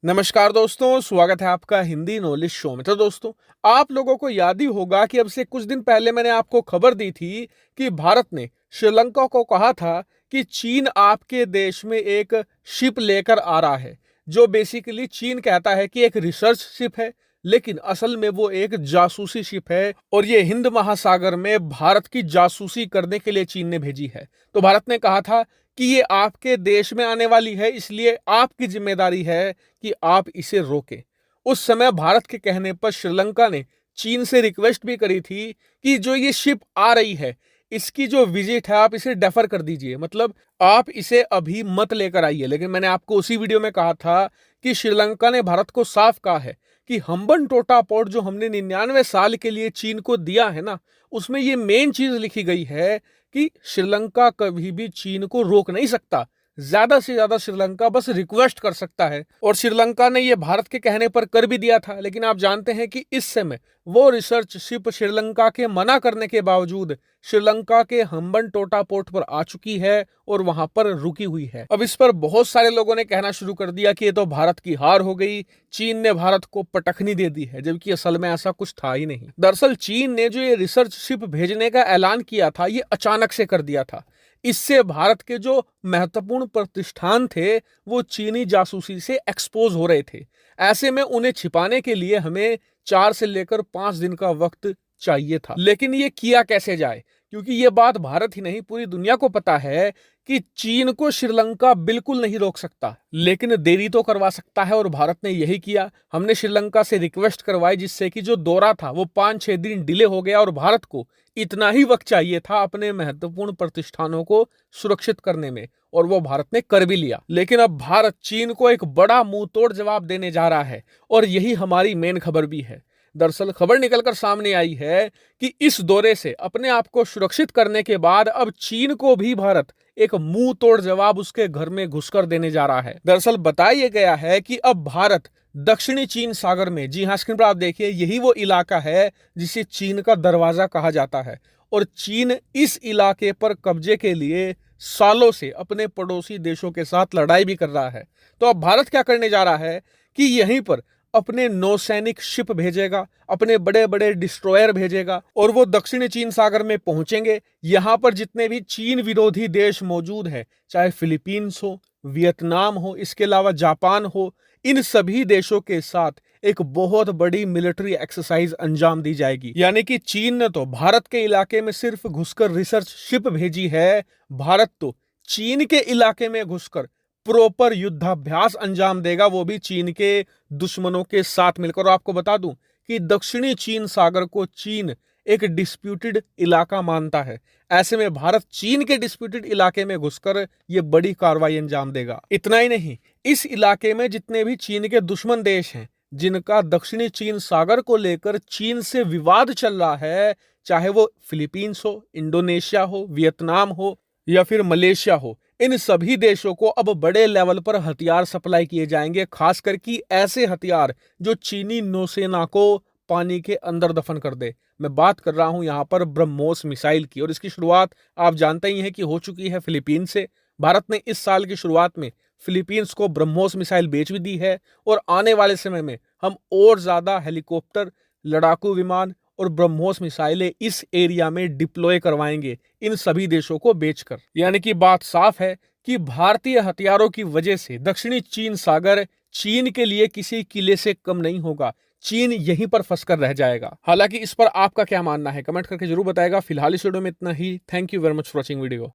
नमस्कार दोस्तों, स्वागत है आपका हिंदी नॉलेज शो में। तो दोस्तों, आप लोगों को याद ही होगा कि अब से कुछ दिन पहले मैंने आपको खबर दी थी कि भारत ने श्रीलंका को कहा था कि चीन आपके देश में एक शिप लेकर आ रहा है, जो बेसिकली चीन कहता है कि एक रिसर्च शिप है, लेकिन असल में वो एक जासूसी शिप है और ये हिंद महासागर में भारत की जासूसी करने के लिए चीन ने भेजी है। तो भारत ने कहा था कि ये आपके देश में आने वाली है, इसलिए आपकी जिम्मेदारी है कि आप इसे रोकें। उस समय भारत के कहने पर श्रीलंका ने चीन से रिक्वेस्ट भी करी थी कि जो ये शिप आ रही है, इसकी जो विजिट है आप इसे डेफर कर दीजिए, मतलब आप इसे अभी मत लेकर आइए। लेकिन मैंने आपको उसी वीडियो में कहा था कि श्रीलंका ने भारत को साफ कहा है कि हम्बन टोटा पोर्ट जो हमने 99 साल के लिए चीन को दिया है ना, उसमें ये मेन चीज लिखी गई है कि श्रीलंका कभी भी चीन को रोक नहीं सकता, ज्यादा से ज्यादा श्रीलंका बस रिक्वेस्ट कर सकता है। और श्रीलंका ने यह भारत के कहने पर कर भी दिया था। लेकिन आप जानते हैं कि इस समय वो रिसर्च शिप श्रीलंका के मना करने के बावजूद श्रीलंका के हम्बन टोटा पोर्ट पर आ चुकी है और वहां पर रुकी हुई है। अब इस पर बहुत सारे लोगों ने कहना शुरू कर दिया कि ये तो भारत की हार हो गई, चीन ने भारत को पटखनी दे दी है, जबकि असल में ऐसा कुछ था ही नहीं। दरअसल चीन ने जो ये रिसर्च शिप भेजने का ऐलान किया था, ये अचानक से कर दिया था। इससे भारत के जो महत्वपूर्ण प्रतिष्ठान थे वो चीनी जासूसी से एक्सपोज हो रहे थे। ऐसे में उन्हें छिपाने के लिए हमें 4 से लेकर 5 दिन का वक्त चाहिए था। लेकिन ये किया कैसे जाए, क्योंकि ये बात भारत ही नहीं पूरी दुनिया को पता है कि चीन को श्रीलंका बिल्कुल नहीं रोक सकता, लेकिन देरी तो करवा सकता है। और भारत ने यही किया। हमने श्रीलंका से रिक्वेस्ट करवाई, जिससे कि जो दौरा था वो 5-6 दिन डिले हो गया और भारत को इतना ही वक्त चाहिए था अपने महत्वपूर्ण प्रतिष्ठानों को सुरक्षित करने में, और वो भारत ने कर भी लिया। लेकिन अब भारत चीन को एक बड़ा मुंह तोड़ जवाब देने जा रहा है और यही हमारी मेन खबर भी है। दरअसल खबर निकलकर सामने आई है कि इस दौरे से अपने आप को सुरक्षित करने के बाद अब चीन को भी भारत एक मुंह तोड़ जवाब उसके घर में घुसकर देने जा रहा है। दरअसल बताया गया है कि अब भारत दक्षिणी चीन सागर में, जी हां स्क्रीन पर आप देखिए, यही वो इलाका है जिसे चीन का दरवाजा कहा जाता है। और चीन इस इलाके पर कब्जे के लिए सालों से अपने पड़ोसी देशों के साथ लड़ाई भी कर रहा है। तो अब भारत क्या करने जा रहा है कि यहीं पर अपने नौसैनिक शिप भेजेगा, अपने बड़े बड़े डिस्ट्रॉयर भेजेगा और वो दक्षिणी चीन सागर में पहुंचेंगे। यहां पर जितने भी चीन विरोधी देश मौजूद हैं, चाहे फिलीपींस हो, वियतनाम हो, इसके अलावा जापान हो, इन सभी देशों के साथ एक बहुत बड़ी मिलिट्री एक्सरसाइज अंजाम दी जाएगी। यानी कि चीन ने तो भारत के इलाके में सिर्फ घुसकर रिसर्च शिप भेजी है, भारत तो चीन के इलाके में घुसकर प्रॉपर युद्धाभ्यास अंजाम देगा, वो भी चीन के दुश्मनों के साथ मिलकर। और आपको बता दूं कि दक्षिणी चीन सागर को चीन एक डिस्प्यूटेड इलाका मानता है। ऐसे में भारत चीन के डिस्प्यूटेड इलाके में घुसकर ये बड़ी कार्रवाई अंजाम देगा। इतना ही नहीं, इस इलाके में जितने भी चीन के दुश्मन देश हैं, जिनका दक्षिणी चीन सागर को लेकर चीन से विवाद चल रहा है, चाहे वो फिलीपींस हो, इंडोनेशिया हो, वियतनाम हो या फिर मलेशिया हो, इन सभी देशों को अब बड़े लेवल पर हथियार सप्लाई किए जाएंगे, खासकर कि ऐसे हथियार जो चीनी नौसेना को पानी के अंदर दफन कर दे। मैं बात कर रहा हूं यहां पर ब्रह्मोस मिसाइल की, और इसकी शुरुआत आप जानते ही हैं कि हो चुकी है फिलीपींस से। भारत ने इस साल की शुरुआत में फिलीपींस को ब्रह्मोस मिसाइल बेच भी दी है और आने वाले समय में हम और ज्यादा हेलीकॉप्टर, लड़ाकू विमान और ब्रह्मोस मिसाइलें इस एरिया में डिप्लॉय करवाएंगे, इन सभी देशों को बेचकर। यानी कि बात साफ है कि भारतीय हथियारों की वजह से दक्षिणी चीन सागर चीन के लिए किसी किले से कम नहीं होगा। चीन यहीं पर फंसकर रह जाएगा। हालांकि इस पर आपका क्या मानना है, कमेंट करके जरूर बताएगा। फिलहाल इस वीडियो में इतना ही। Thank you very much for watching video.